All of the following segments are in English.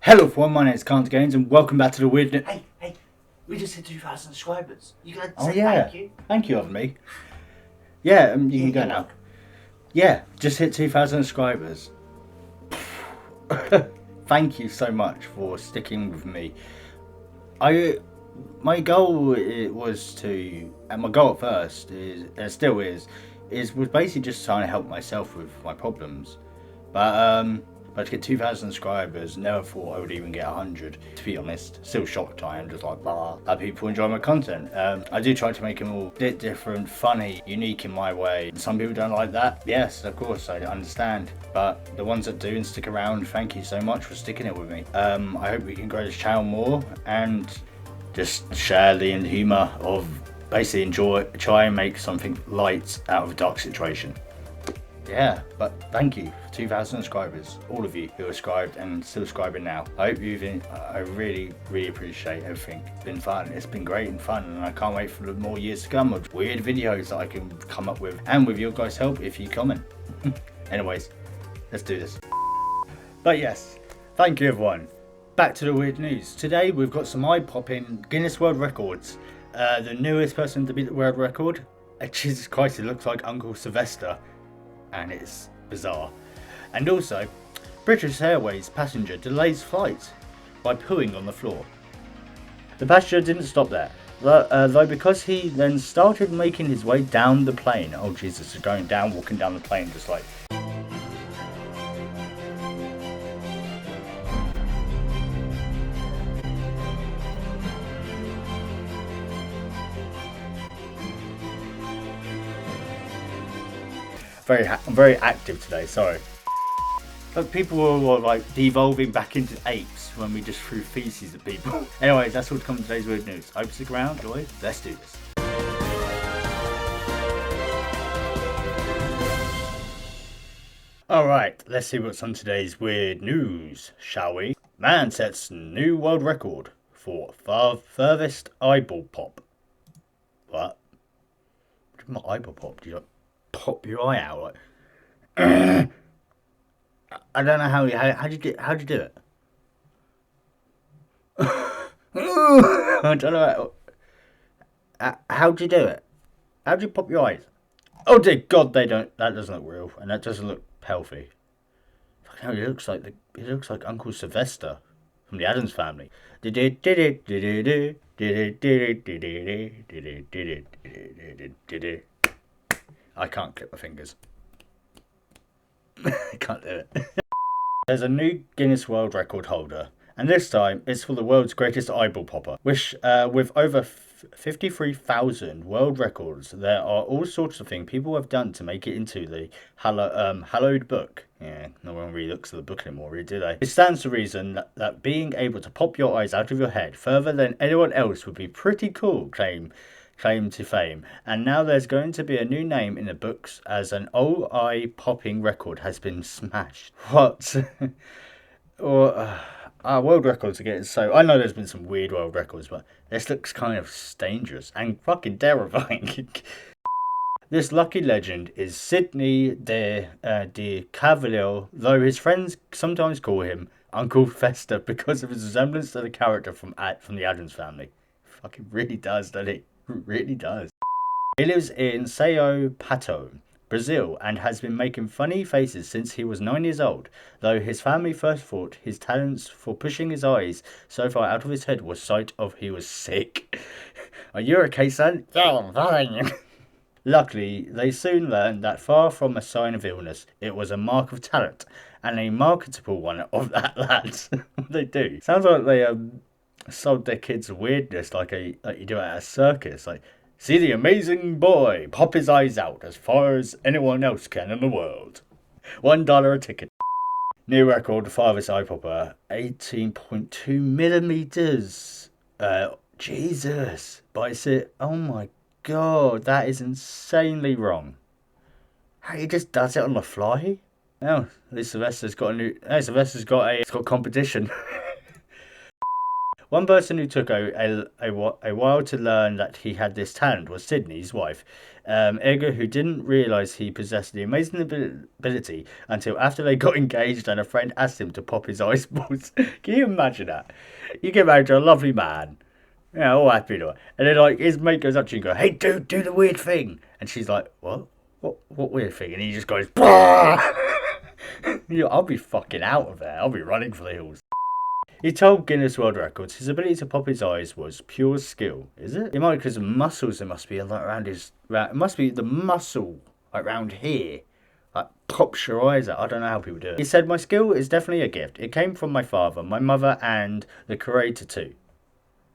Hello everyone, my name is CantDoGames and welcome back to the weird... Hey, we just hit 2,000 subscribers. You gotta Oh say yeah, thank you. thank you of me. Yeah, you can go you're now. welcome. Yeah, just hit 2,000 subscribers. Thank you so much for sticking with me. My goal was to, and my goal at first is, and still was basically just trying to help myself with my problems. But to get 2,000 subscribers, never thought I would even get 100. To be honest, still shocked I am. Just like, that people enjoy my content. I do try to make them all a bit different, funny, unique in my way. Some people don't like that. Yes, of course, I understand. But the ones that do and stick around, thank you so much for sticking it with me. I hope we can grow this channel more and just share the humour of basically try and make something light out of a dark situation. Yeah, but thank you for 2,000 subscribers, all of you who are subscribed and still subscribing now. I really appreciate everything. It's been fun, it's been great and fun, and I can't wait for the more years to come of weird videos that I can come up with, and with your guys' help if you comment. Anyways, let's do this. But yes, thank you everyone. Back to the weird news. Today we've got some eye-popping Guinness World Records. The newest person to beat the world record, Jesus Christ, it looks like Uncle Sylvester. And it's bizarre. And also, British Airways passenger delays flight by pooing on the floor. The passenger didn't stop there, though because he then started making his way down the plane. Oh Jesus, he's going down, walking down the plane just like... I'm very active today, sorry. But people were like devolving back into apes when we just threw feces at people. Anyways, that's all to come to today's weird news. I hope you stick around, enjoy. Let's do this. Alright, let's see what's on today's weird news, shall we? Man sets new world record for furthest eyeball pop. What? What do you mean eyeball pop? Do you like pop your eye out like? I don't know how'd you do it? I don't know how'd you do it? How'd you pop your eyes? Oh dear God, that doesn't look real, and that doesn't look healthy. Fucking hell, he looks like Uncle Sylvester from the Addams Family. I can't clip my fingers. I can't do it. There's a new Guinness World Record holder, and this time it's for the world's greatest eyeball popper, which with over 53,000 world records, there are all sorts of things people have done to make it into the hallowed book. Yeah, no one really looks at the book anymore, really, do they? It stands to reason that being able to pop your eyes out of your head further than anyone else would be pretty cool, claim to fame. And now there's going to be a new name in the books as an old eye popping record has been smashed. What? Or world records are getting so... I know there's been some weird world records, but this looks kind of dangerous and fucking terrifying. This lucky legend is Sidney de Cavalier, though his friends sometimes call him Uncle Fester because of his resemblance to the character from the Addams Family. Fucking really does, doesn't it? Really does. He lives in Sao Pato, Brazil, and has been making funny faces since he was 9 years old, though his family first thought his talents for pushing his eyes so far out of his head was sight of he was sick. Are you okay, son? Yeah, I'm fine. Luckily, they soon learned that far from a sign of illness, it was a mark of talent, and a marketable one of that lad. They do. Sounds like they sold their kids weirdness like you do at a circus. Like, see the amazing boy pop his eyes out as far as anyone else can in the world. $1 a ticket. New record, farthest eye popper, 18.2 millimeters. Jesus. But oh my God, that is insanely wrong. How he just does it on the fly? Oh, at least Sylvester's got a competition. One person who took a while to learn that he had this talent was Sydney's wife, Edgar, who didn't realise he possessed the amazing ability until after they got engaged and a friend asked him to pop his eyeballs. Can you imagine that? You get married to a lovely man, yeah, all happy to it. And then like his mate goes up to you and goes, "Hey dude, do the weird thing." And she's like, "What? What weird thing?" And he just goes, "Bah!" I'll be fucking out of there. I'll be running for the hills. He told Guinness World Records his ability to pop his eyes was pure skill. Is it? It might be because of muscles. It must be like around his. It must be the muscle around here. Like pops your eyes out. I don't know how people do it. He said, "My skill is definitely a gift. It came from my father, my mother, and the creator too."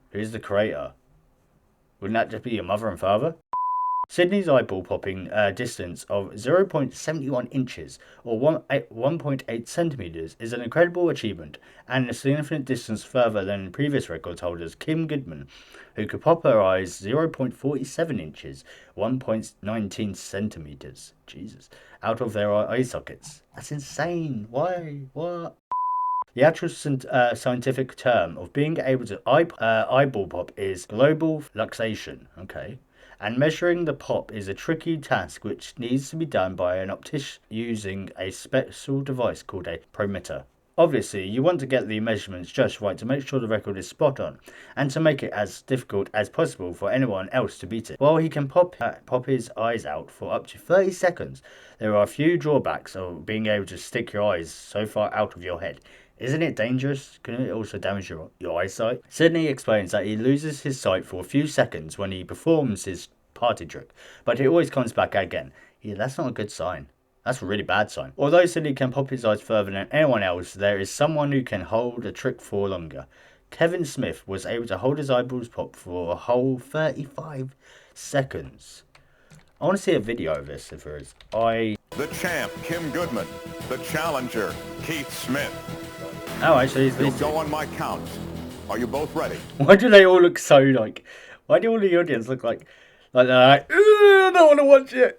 Who's the creator? Wouldn't that just be your mother and father? Sydney's eyeball popping distance of 0.71 inches or 1.8 centimetres is an incredible achievement and a significant distance further than previous record holders Kim Goodman, who could pop her eyes 0.47 inches, 1.19 centimetres, Jesus, out of their eye sockets. That's insane. Why? What? The actual scientific term of being able to eyeball pop is global luxation. Okay. And measuring the pop is a tricky task which needs to be done by an optician using a special device called a prometer. Obviously, you want to get the measurements just right to make sure the record is spot on, and to make it as difficult as possible for anyone else to beat it. While he can pop his eyes out for up to 30 seconds, there are a few drawbacks of being able to stick your eyes so far out of your head. Isn't it dangerous? Can it also damage your eyesight? Sydney explains that he loses his sight for a few seconds when he performs his party trick, but it always comes back again. Yeah, that's not a good sign. That's a really bad sign. Although Sydney can pop his eyes further than anyone else, there is someone who can hold a trick for longer. Kevin Smith was able to hold his eyeballs pop for a whole 35 seconds. I want to see a video of this if there is. The champ, Kim Goodman. The challenger, Keith Smith. Oh, actually, You'll go on my count. Are you both ready? Why do they all look so like? Why do all the audience look like they're like, I don't want to watch it.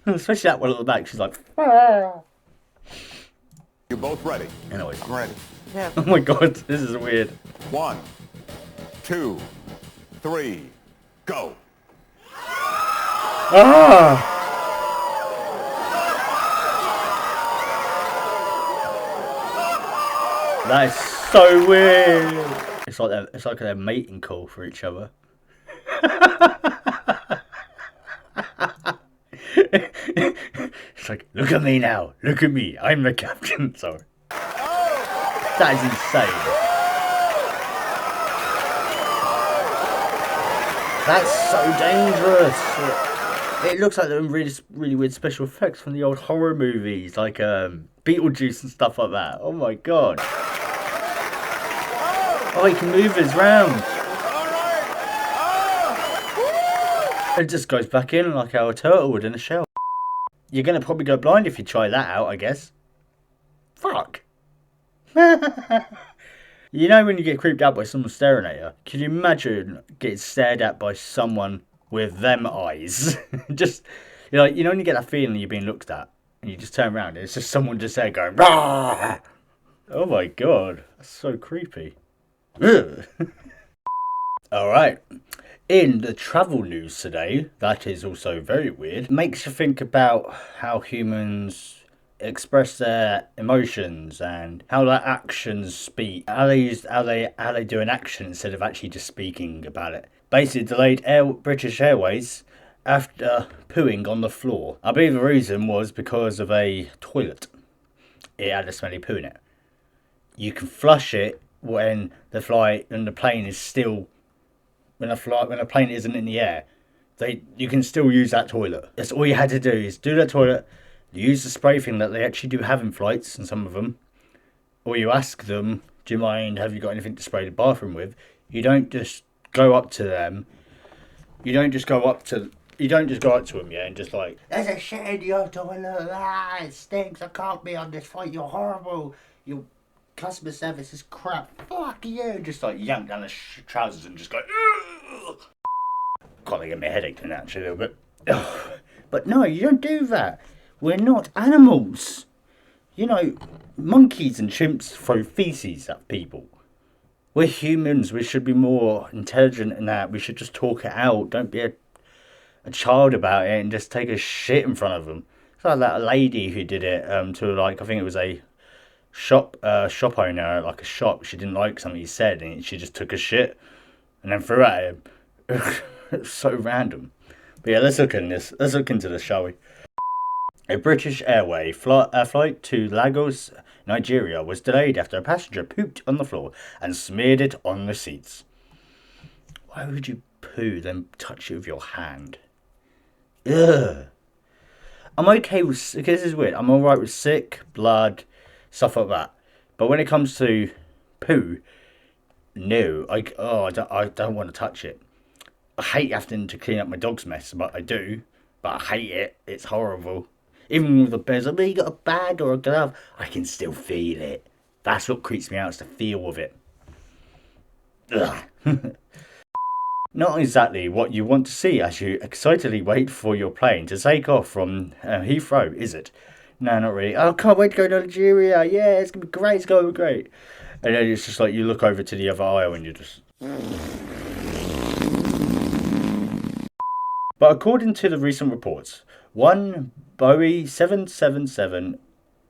Especially that one at the back. She's like, ah. You both ready? Anyways, I'm ready. Yeah. oh my god, this is weird. 1, 2, 3, go. Ah! That is so weird. It's like a mating call for each other. It's like, look at me now. Look at me. I'm the captain. Sorry. That is insane. That's so dangerous. It looks like they're in really weird special effects from the old horror movies, like Beetlejuice and stuff like that. Oh my god. Oh, he can move his round. It just goes back in like how a turtle would in a shell. You're going to probably go blind if you try that out, I guess. Fuck. You know when you get creeped out by someone staring at you? Can you imagine getting stared at by someone with them eyes? Just, you know when you get that feeling you're being looked at, and you just turn around and it's just someone just there going, rah! Oh my god, that's so creepy. Alright. In the travel news today, that is also very weird, makes you think about how humans express their emotions and how their actions speak. How they do an action instead of actually just speaking about it. Basically delayed British Airways after pooing on the floor. I believe the reason was because of a toilet. It had a smelly poo in it. You can flush it when the plane is still. When a plane isn't in the air, you can still use that toilet. That's all you had to do is do that toilet, use the spray thing that they actually do have in flights, and some of them, or you ask them, do you mind, have you got anything to spray the bathroom with? You don't just go up to them. You don't just go up to them, yeah, and just like, there's a shit in your toilet, it stinks, I can't be on this flight, you're horrible, your customer service is crap, fuck you, just like yank down the trousers and just go, ugh. God, they get me a headache doing that actually a little bit. Ugh. But no, you don't do that. We're not animals. You know, monkeys and chimps throw feces at people. We're humans. We should be more intelligent in that. We should just talk it out. Don't be a child about it and just take a shit in front of them. It's like that lady who did it to, like, I think it was a shop owner at, like, a shop. She didn't like something he said and she just took a shit and then threw it at him. It's so random. But yeah, let's look into this, shall we? A British Airways flight to Lagos, Nigeria was delayed after a passenger pooped on the floor and smeared it on the seats. Why would you poo then touch it with your hand? Ugh. I'm okay with, this is weird, I'm alright with sick, blood, stuff like that. But when it comes to poo, no, I don't want to touch it. I hate having to clean up my dog's mess, but I do. But I hate it. It's horrible. Even with the bears, I mean, you got a bag or a glove, I can still feel it. That's what creeps me out, is the feel of it. Ugh. Not exactly what you want to see as you excitedly wait for your plane to take off from Heathrow, is it? No, not really. Oh, can't wait to go to Nigeria. Yeah, it's going to be great. It's going to be great. And then it's just like you look over to the other aisle and you're just... But according to the recent reports, one Boeing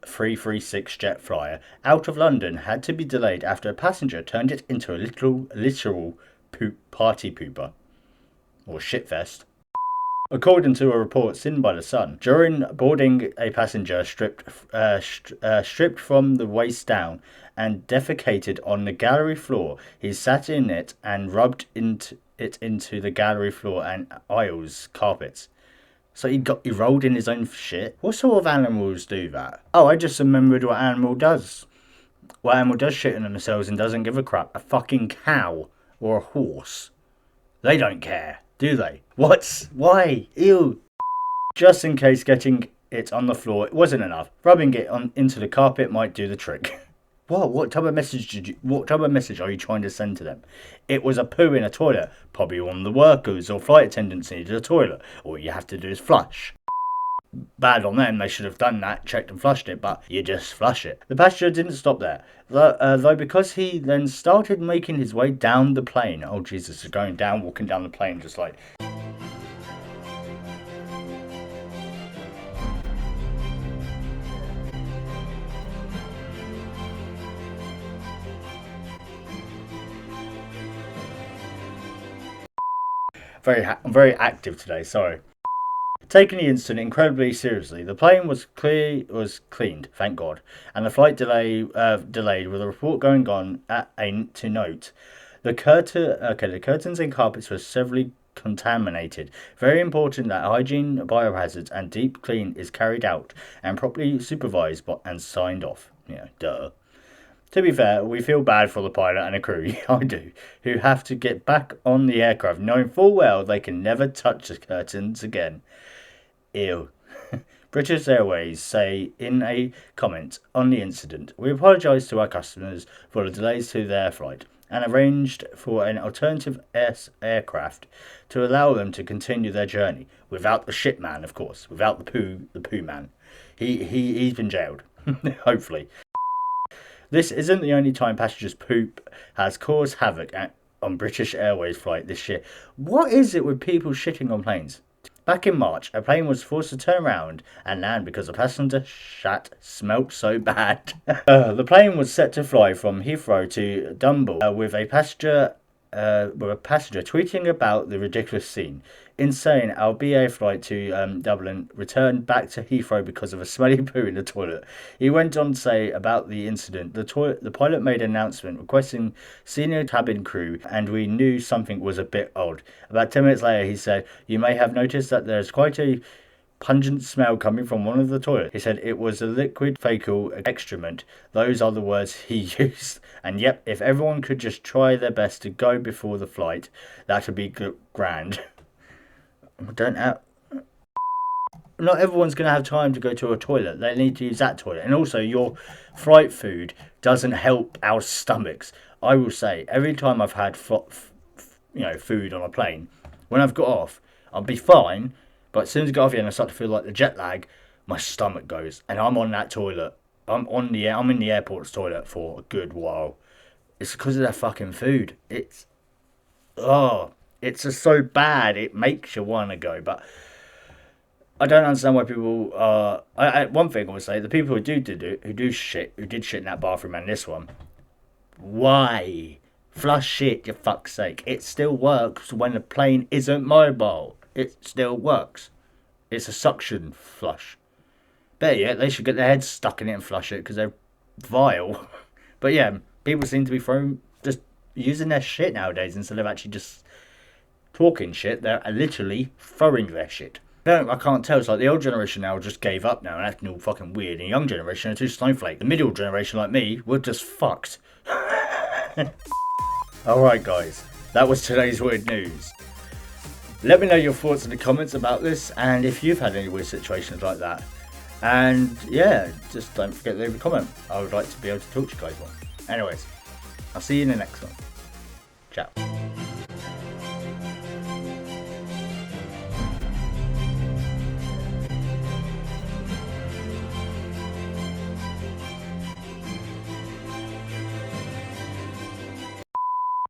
777-336 jet flyer out of London had to be delayed after a passenger turned it into a literal party pooper. Or shitfest. According to a report seen by The Sun, during boarding, a passenger stripped from the waist down and defecated on the gallery floor. He sat in it and rubbed into the gallery floor and aisles carpets. So he rolled in his own shit. What sort of animals do that? Oh, I just remembered what animal does. What animal does shit on themselves and doesn't give a crap? A fucking cow or a horse. They don't care, do they? What? Why? Ew. Just in case getting it on the floor wasn't enough, rubbing it into the carpet might do the trick. What type of message are you trying to send to them? It was a poo in a toilet. Probably one of the workers or flight attendants needed a toilet. All you have to do is flush. Bad on them, they should have done that, checked and flushed it, but you just flush it. The passenger didn't stop there, though because he then started making his way down the plane. Oh Jesus, he's going down, walking down the plane just like... I'm very active today, sorry. Taking the incident incredibly seriously, the plane was cleaned, thank God, and the flight delayed with a report going on to note. The curtains and carpets were severely contaminated. Very important that hygiene, biohazards, and deep clean is carried out and properly supervised and signed off. Yeah, duh. To be fair, we feel bad for the pilot and the crew, I do, who have to get back on the aircraft knowing full well they can never touch the curtains again. Ew. British Airways say in a comment on the incident, "We apologise to our customers for the delays to their flight and arranged for an alternative aircraft to allow them to continue their journey without the shit man, of course, without the poo man. He's been jailed, hopefully." This isn't the only time passengers' poop has caused havoc on British Airways flight this year. What is it with people shitting on planes? Back in March, a plane was forced to turn around and land because a passenger shat smelt so bad. The plane was set to fly from Heathrow to Dumble with a passenger tweeting about the ridiculous scene. Insane, our BA flight to Dublin returned back to Heathrow because of a smelly poo in the toilet. He went on to say about the incident, the pilot made an announcement requesting senior cabin crew, and we knew something was a bit odd. About 10 minutes later, he said, "You may have noticed that there's quite a pungent smell coming from one of the toilets." He said it was a liquid fecal excrement. Those are the words he used. And yep, if everyone could just try their best to go before the flight, that would be grand. Not everyone's going to have time to go to a toilet. They need to use that toilet. And also, your flight food doesn't help our stomachs. I will say, every time I've had food on a plane, when I've got off, I'll be fine. But as soon as I get off here and I start to feel like the jet lag, my stomach goes. And I'm on that toilet. I'm in the airport's toilet for a good while. It's because of their fucking food. It's just so bad. It makes you want to go, but I don't understand why people are. One thing I would say: the people who did shit in that bathroom and this one. Why flush shit? For fuck's sake! It still works when the plane isn't mobile. It still works. It's a suction flush. Better yet, they should get their heads stuck in it and flush it because they're vile. But yeah, people seem to be just using their shit nowadays instead of actually just talking shit. They're literally throwing their shit. I can't tell. It's like the old generation now just gave up now and acting all fucking weird. And the young generation are too snowflake. The middle generation like me, we're just fucked. Alright guys, that was today's weird news. Let me know your thoughts in the comments about this and if you've had any weird situations like that. And yeah, just don't forget to leave a comment. I would like to be able to talk to you guys more. Anyways, I'll see you in the next one. Ciao.